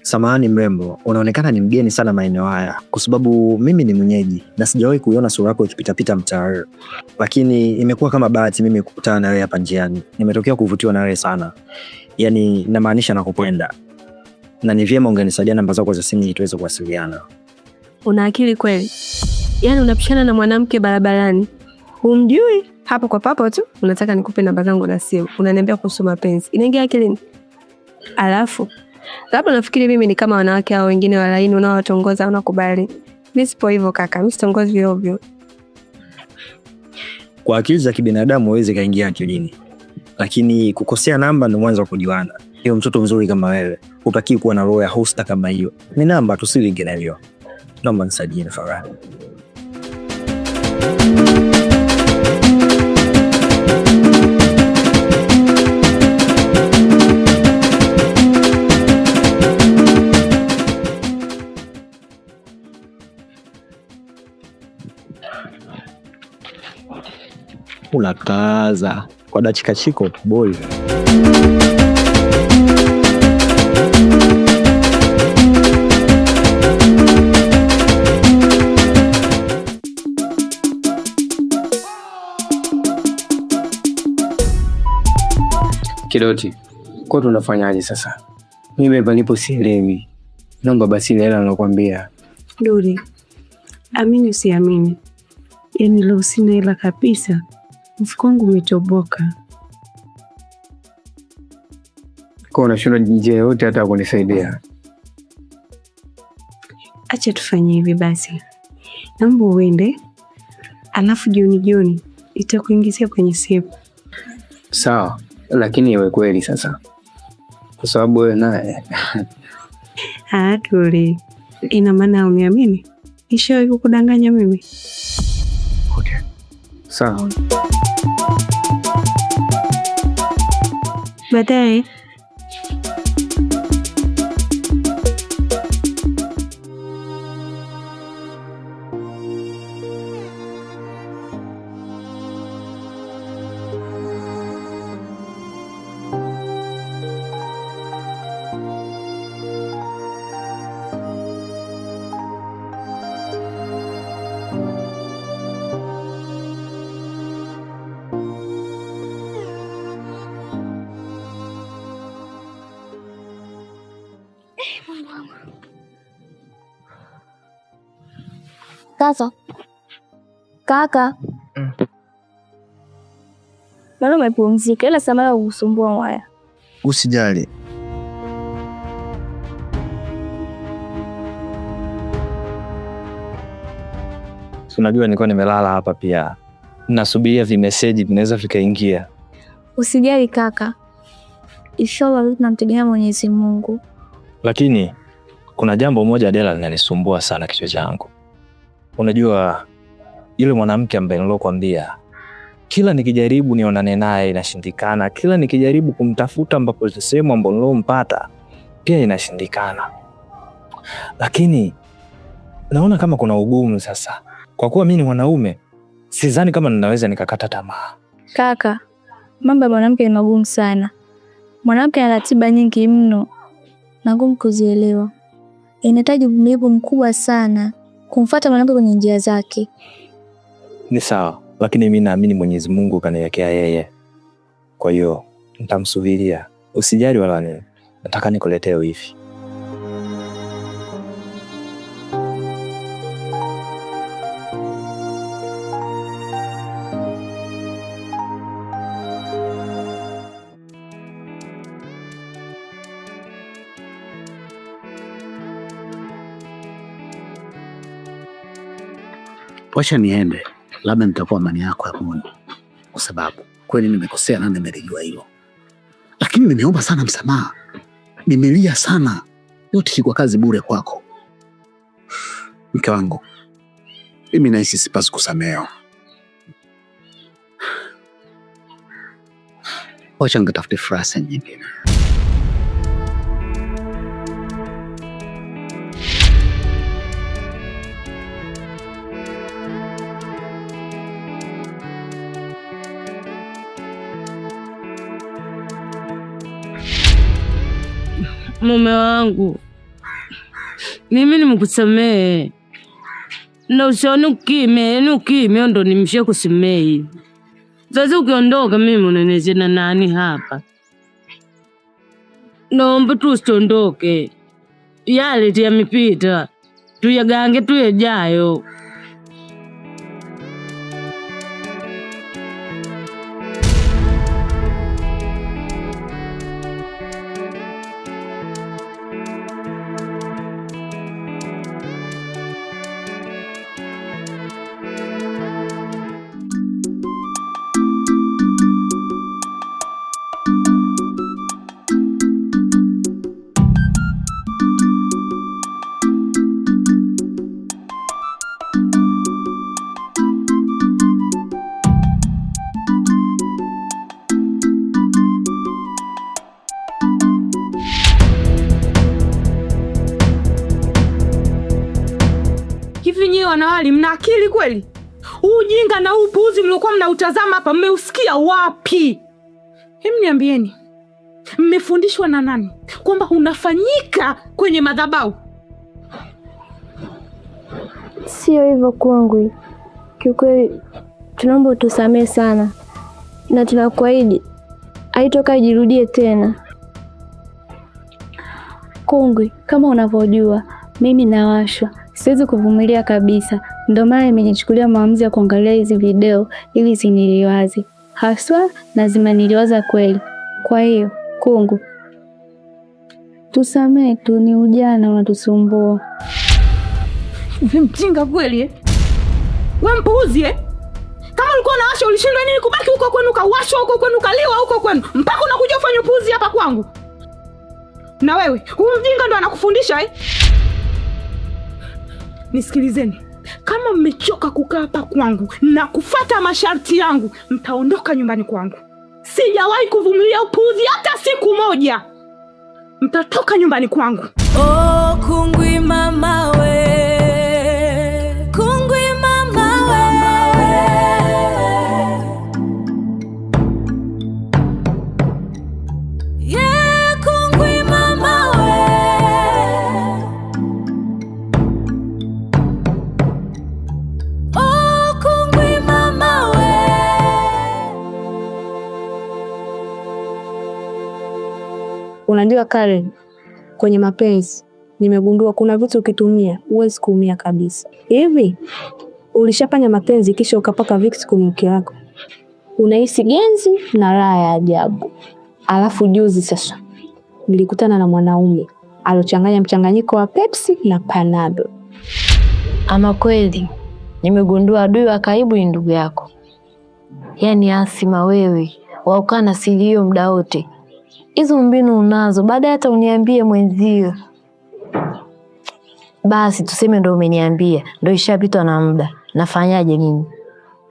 Samahani mrembo, unaonekana ni mgeni sana maeneo haya, kwa sababu mimi ni mwenyeji na sijawahi kuiona sura yako ikipita mtaa. Lakini imekuwa kama bahati mimi kukutana na wewe hapa njiani. Nimetokea kuvutiwa na wewe sana. Yaani namaanisha nakupenda. Na ni vyema ungenisaidia namba zako za simu ili tuweze kuwasiliana. Una akili kweli? Yaani unapishana na mwanamke barabarani. Humjui? Hapo kwa papo tu unataka nikupe namba zangu za simu. Unaniambia kuhusu mapenzi. Inaingia akilini? Alafu labda nafikiri mimi ni kama wanawake hao wengine wa laini unaowatongoza unakubali. Mimi sipo hivyo kaka, mimi sitongozi ovyo. Kwa akili za kibinadamu huwezi kaingia akilini. Lakini kukosea namba ndio mwanzo wa kujuana. Hiyo mtoto mzuri kama wewe, hutaki kuwa na roho ya hosta kama hiyo. Ni namba tu si vinginevyo. Naomba nisaidie tafadhali. Unakaza kwa dakika chiko boy. Kidoti, kwa tunafanyaje sasa? Mimi hapa nipo sielewi. Naomba basi ile hela ninakwambia. Dori, amini usiamini. Yaani leo sina hela kabisa. Mfuko wangu umetoboka. Kwa unashona njia yote hata kunisaidia. Acha tufanye hivi basi. Naomba uende. Alafu jioni itakuingizia kwenye simu. Sawa, lakini iwe kweli sasa. Kwa sababu wewe naye. Dori. Ina maana uniamini? Nishawahi kukudanganya mimi? Okay. Sawa. Baadaye. Kaka. Bado umepumzika ila samala kukusumbua mwaya. Usijali. Unajua nilikuwa nimelala hapa pia. Nasubiria vimeseji vinaweza vikaingia. Usijali kaka. Inshallah tunamtegemea Mwenyezi Mungu. Lakini kuna jambo moja Dela linanisumbua sana kichwa changu. Unajua yule mwanamke ambaye nilokuambia, kila nikijaribu nionane naye inashindikana, kila nikijaribu kumtafuta ambapo sehemu ambapo nilompata pia inashindikana. Lakini naona kama kuna ugumu sasa. Kwa kuwa mimi ni mwanaume, sidhani kama ninaweza nikakata tamaa. Kaka, mambo ya mwanamke ni magumu sana. Mwanamke ana ratiba nyingi mno na ngumu kuzielewa. Inahitaji uvumilivu mkubwa sana kumfuata mwanamke kwenye njia zake. Ni sawa, lakini mimi naamini Mwenyezi Mungu kaniwekea yeye. Kwa hiyo nitamsubiria. Usijali wala nini. Nataka nikuletee hivi. Wacha niende, labda nitakuwa amani yako ya Mungu. Kwa sababu kweli nimekosea na nimelijua hilo. Lakini nimeomba sana msamaha. Nimelia sana. Yote ilikuwa kazi bure kwako. Mke wangu, mimi nahisi sipaswi kusamehewa. Wacha ngatafute fursa nyingine. Mume wangu, mimi nimekusamehe. Na usione ukimya ndo nimesha kusamehe hivi. Sasa ukiondoka mimi unaniacha na nani hapa? Naomba tu usiondoke. Yale yamepita. Tuyagange tuyajayo. Hivi nyie wanawali mna akili kweli? Ujinga na upuuzi mliokuwa mnautazama hapa mmeusikia wapi? Hem, niambieni. Mmefundishwa na nani kwamba unafanyika kwenye madhabahu? Sio hivyo kwangu. Kiukweli tunaomba utusamehe sana. Na tunakuahidi haitoka ijirudie tena. Kongwe, kama unavyojua mimi nawashwa. Siwezi kuvumilia kabisa. Ndio maana nimejichukulia maamuzi ya kuangalia hizi video ili ziniliwaze. Haswa na zimeniliwaza kweli. Kwa hiyo, Kongwe, tusamehe tu, ni ujana unatusumbua. Wewe mjinga kweli eh? Wewe mpuuzi eh? Kama ulikuwa unawasha ulishindwa nini kubaki huko kwenu kawashwa huko kwenu kaliwa huko kwenu mpaka unakuja kufanya upuuzi hapa kwangu? Na wewe, huyu mjinga ndo anakufundisha eh? Nisikilizeni. Kama mmechoka kukaa hapa kwangu na kufuata masharti yangu, mtaondoka nyumbani kwangu. Sijawahi kuvumilia upuuzi hata siku moja. Mtatoka nyumbani kwangu. Oh, Kungwi mama we. Kungwi mama we. Yeah, Kungwi mama we. Oh, Kungwi mama we. Unajua Karen, kwenye mapenzi nimegundua kuna vitu ukitumia huwezi kuumia kabisa. Hivi ulishafanya mapenzi kisha ukapaka Vicks kwenye mke wako? Unahisi genzi na raha ya ajabu. Alafu juzi sasa nilikutana na mwanaume alochanganya mchanganyiko wa Pepsi na Panadol. Ama kweli nimegundua adui wa karibu ni ndugu yako. Yaani Asima, wewe waukaa na siri hiyo muda wote. Hizo mbinu unazo, baada hata uniambie mwenzio. Basi tuseme ndo umeniambia, ndo ishapitwa na muda. Nafanyaje mimi?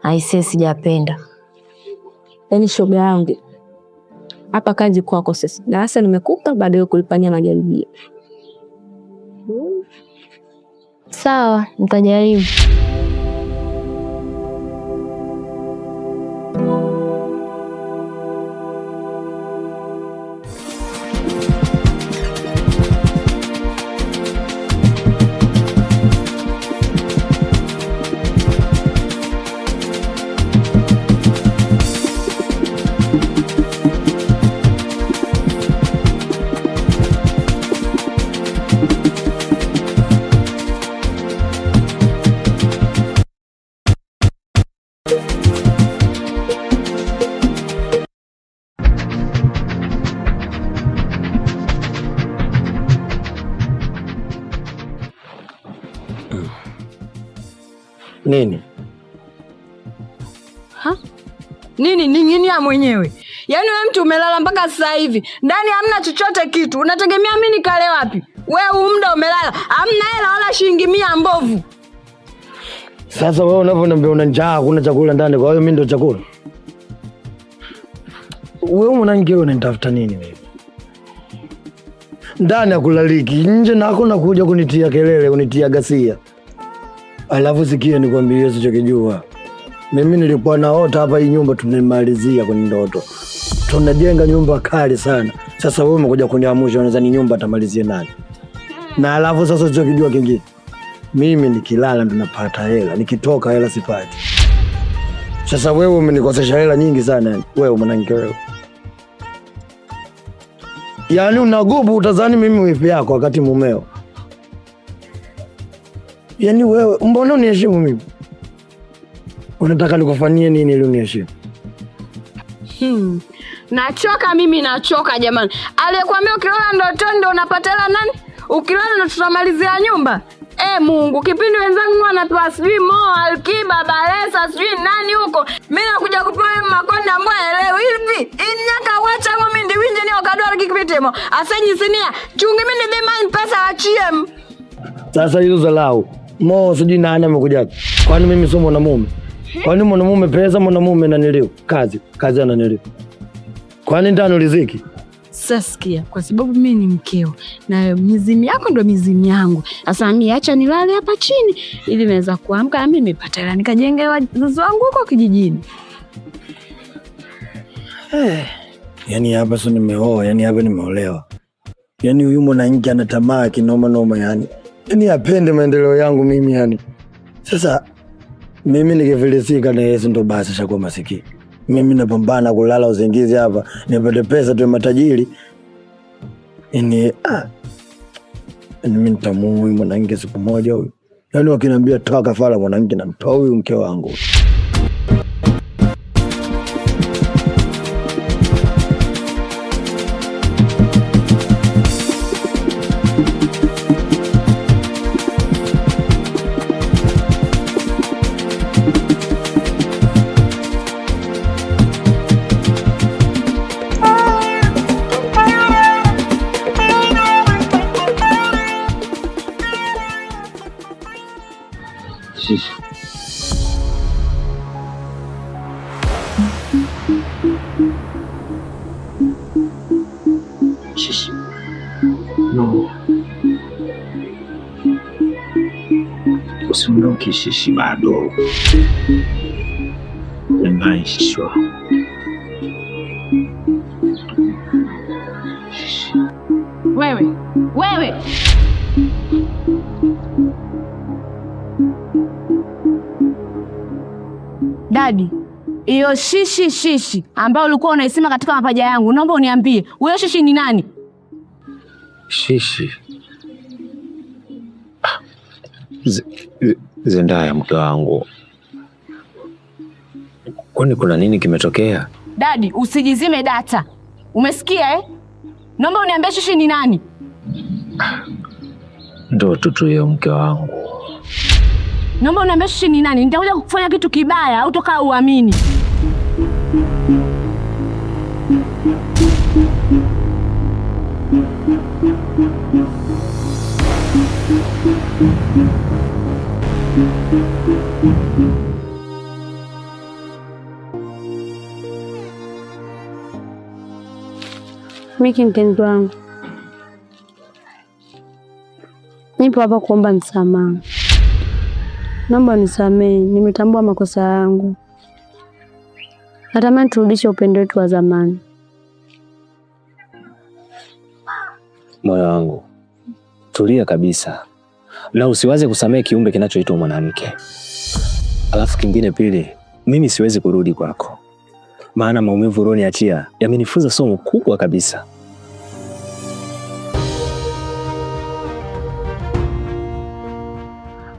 Aisee, sijapenda. Yaani shoga yangu, hapa kazi kwako sasa. Darasa nimekupa baada ya kulipania majaribio. Sawa, nitajaribu. Nini? Ha? Nini ya mwenyewe? Yaani wewe mtu umelala mpaka sasa hivi. Ndani hamna chochote kitu. Unategemea mimi nikale wapi? Wewe muda umelala. Hamna hela wala shilingi 100 mbovu. Sasa wewe unavyoniambia una njaa, hakuna chakula ndani, kwa hiyo mimi ndo chakula? Wewe mwanangu unanitafuta nini mimi? Ndani akulaliki, nje nako nakuja kunitia kelele, kunitia ghasia. Alafu sikia nikwambie sichokijua. Mimi nilikuwa naota hapa hii nyumba tunamalizia kwenye ndoto. Tunajenga nyumba kali sana. Sasa wewe umekuja kuniamusha, unaweza ni nyumba atamalizie nani? Na alafu sasa sio kijua kingine. Mimi nikilala ndo napata hela, nikitoka hela sipati. Sasa wewe umenikosesha hela nyingi sana yani. Wewe mwanangu wewe. Yaani unagubu utazani mimi wifi yako wakati mumeo. Yaani wewe mbona uniheshimu mimi? Unataka nikufanyie nini ili uniheshimu? Nachoka mimi, nachoka jamani. Aliyekwambia ukilala ndotoni ndo unapata hela nani? Ukilala ndo tutamalizia nyumba? Mungu, kipindi wenzangu wanapewa sijui Mo, Alkiba, Balesa, sijui nani huko. Mimi nakuja kupewa makonde ambayo elewi hivi. Inyaka wacha mimi ndiwinje ni wakadwa kikipitemo. Asenyi sinia, chungi mimi ni bima pesa achiem. Sasa hizo zalau. Mo sijui nani amekuja. Kwani mimi sio mwanamume? Kwani mwanamume pesa, mwanamume ananiliwa? Kazi ananiliwa. Kwani ndano riziki? Sasikia, kwa sababu mimi ni mkeo na mizimu yako ndo mizimu yangu. Sasa mimi acha nilale hapa chini ili naweza kuamka na mimi nipate hela nikajenge wazazi wangu huko kijijini. Yaani hapa sio nimeoa, yaani hapa nimeolewa. Yaani huyu mwanamke ana tamaa kinoma noma yani. Yaani apende maendeleo yangu mimi yani. Sasa mimi nikifilisika na Yesu ndo basi shakuwa masikini. Mimi napambana kulala usingizi hapa, nipate pesa tuwe matajiri. Mimi nitamuoa mwanamke siku moja huyu. Yaani wakiniambia toa kafara mwanamke namtoa huyu mke wangu. Shishi. No. Usiondoke Shishi bado. Nimeishwa. Wewe. Dadi, hiyo shishi ambayo ulikuwa unaisema katika mapaja yangu, naomba uniambie, huyo shishi ni nani? Shishi. Zendaya mke wangu. Kwani kuna nini kimetokea? Dadi, usijizime data. Umesikia eh? Naomba uniambie shishi ni nani? Ndo tutu hiyo mke wangu. Naomba uniambie shishi ni nani? Nitakuja kufanya kitu kibaya au toka uamini. Miki mpenzi wangu, nipo hapa kuomba msamaha. Naomba nisamehe, nimetambua makosa yangu. Natamani turudishe upendo wetu wa zamani. Moyo wangu, tulia kabisa. Na usiwaze kusamehe kiumbe kinachoitwa mwanamke. Alafu kingine pili, mimi siwezi kurudi kwako. Maana maumivu ulioniachia yamenifunza somo kubwa kabisa.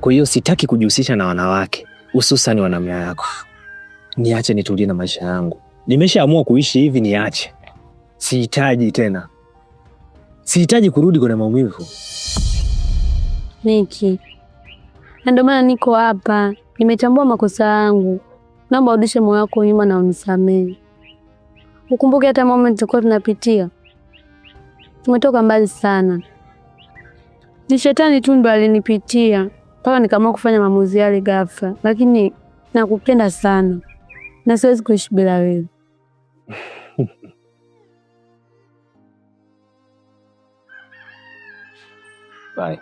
Kwa hiyo sitaki kujihusisha na wanawake, hususan wanaume yako. Niache nitulie na maisha yangu. Nimeshaamua kuishi hivi, niache. Sihitaji tena. Sihitaji kurudi kwenye maumivu. Miki, na ndio maana niko hapa. Nimetambua makosa yangu. Naomba urudishe moyo wako nyuma na unisamehe. Ukumbuke hata moment tulikuwa tunapitia. Tumetoka mbali sana. Ni shetani tu ndo alinipitia. Paka nikaamua kufanya maamuzi yale ghafla. Lakini nakupenda sana. Na siwezi kuishi bila wewe. Bye.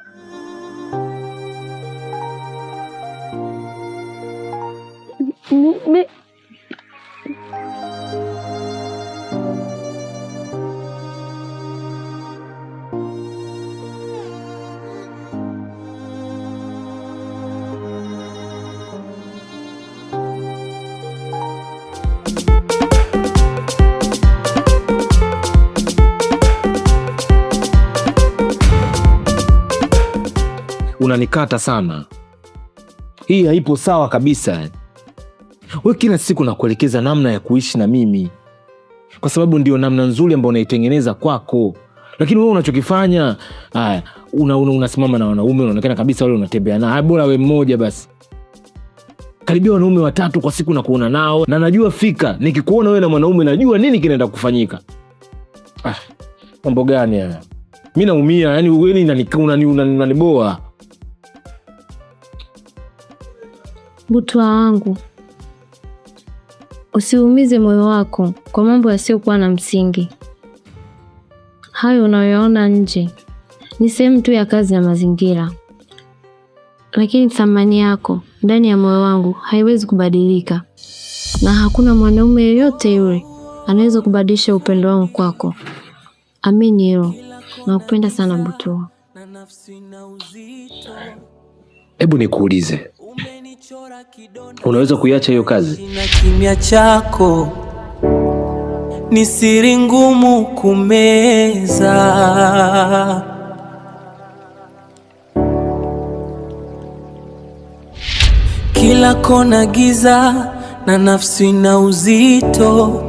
unanikata sana. Hii haipo sawa kabisa. Wewe kila siku nakuelekeza namna ya kuishi na mimi, kwa sababu ndio namna nzuri ambayo unaitengeneza kwako. Lakini wewe unachokifanya, unasimama na wanaume, unaonekana kabisa wale unatembea nao. Bora wewe mmoja basi. Karibia wanaume 3 kwa siku na kuona nao, na najua fika nikikuona wewe na mwanaume najua nini kinaenda kufanyika. Mambo gani haya? Mimi naumia, yani wewe unaniboa. Butwa wangu, usiumize moyo wako kwa mambo yasiyokuwa na msingi. Hayo unayoona nje ni sehemu tu ya kazi ya mazingira, lakini thamani yako ndani ya moyo wangu haiwezi kubadilika, na hakuna mwanaume yeyote yule anaweza kubadilisha upendo wangu kwako. Amini hilo. Nakupenda sana Butwa. Hebu nikuulize, unaweza kuiacha hiyo kazi? Na kimya chako ni siri ngumu kumeza. Kila kona giza na nafsi na uzito.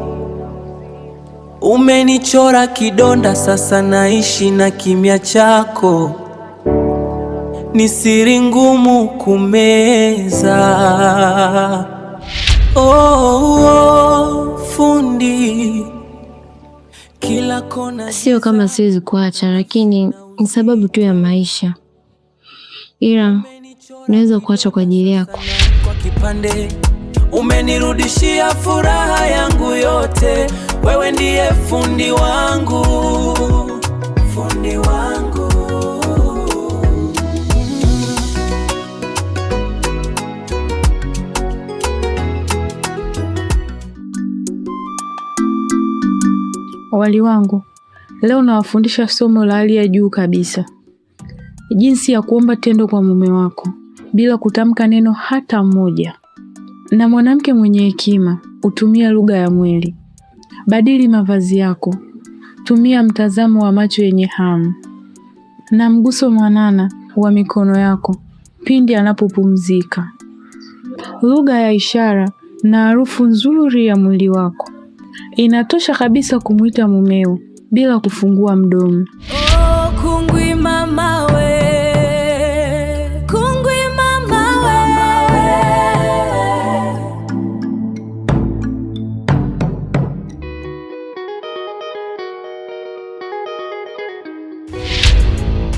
Umenichora kidonda, sasa naishi na kimya chako. Ni siri ngumu kumeza. Fundi. Kila kona. Sio kama siwezi kuacha, lakini ni sababu tu ya maisha. Ila naweza kuacha kwa ajili yako. Kwa kipande umenirudishia furaha yangu yote. Wewe ndiye fundi wangu, fundi wangu. Wali wangu, leo nawafundisha somo la hali ya juu kabisa. Jinsi ya kuomba tendo kwa mume wako bila kutamka neno hata moja. Na mwanamke mwenye hekima utumia lugha ya mwili. Badili mavazi yako. Tumia mtazamo wa macho yenye hamu. Na mguso mwanana wa mikono yako pindi anapopumzika. Lugha ya ishara na harufu nzuri ya mwili wako inatosha kabisa kumuita mumeo bila kufungua mdomo. Kungwi mama we, kungwi mama we.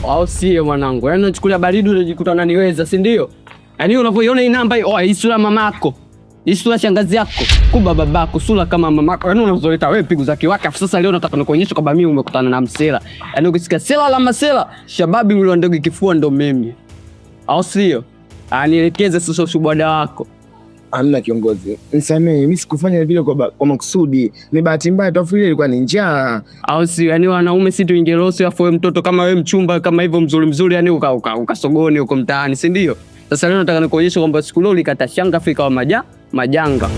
Au sio mwanangu? Yaani unachukulia baridi unajikuta unaniweza, si ndio? Yaani unavyoiona hii namba hii sura mamako. Hii sura shangazi yako, kuba babako, sura kama mamako. Yaani unazoleta wewe pigo za kiwaka. Sasa leo nataka nikuonyeshe kwamba mimi umekutana na msela. Yaani ukisikia sela la masela, shababi mlo ndogo kifua ndo mimi. Au sio? Nielekeze sasa ushuhuda wako. Hamna kiongozi. Nisamee, mimi sikufanya vile kwa makusudi. Ni bahati mbaya tu, ile ilikuwa ni njaa. Au sio? Yaani wanaume si tuingelosi afu wewe mtoto kama wewe mchumba kama hivyo mzuri yaani ukasogoni huko mtaani, si ndio? Sasa leo nataka nikuonyeshe kwamba siku leo ulikata shanga Afrika wa majanga.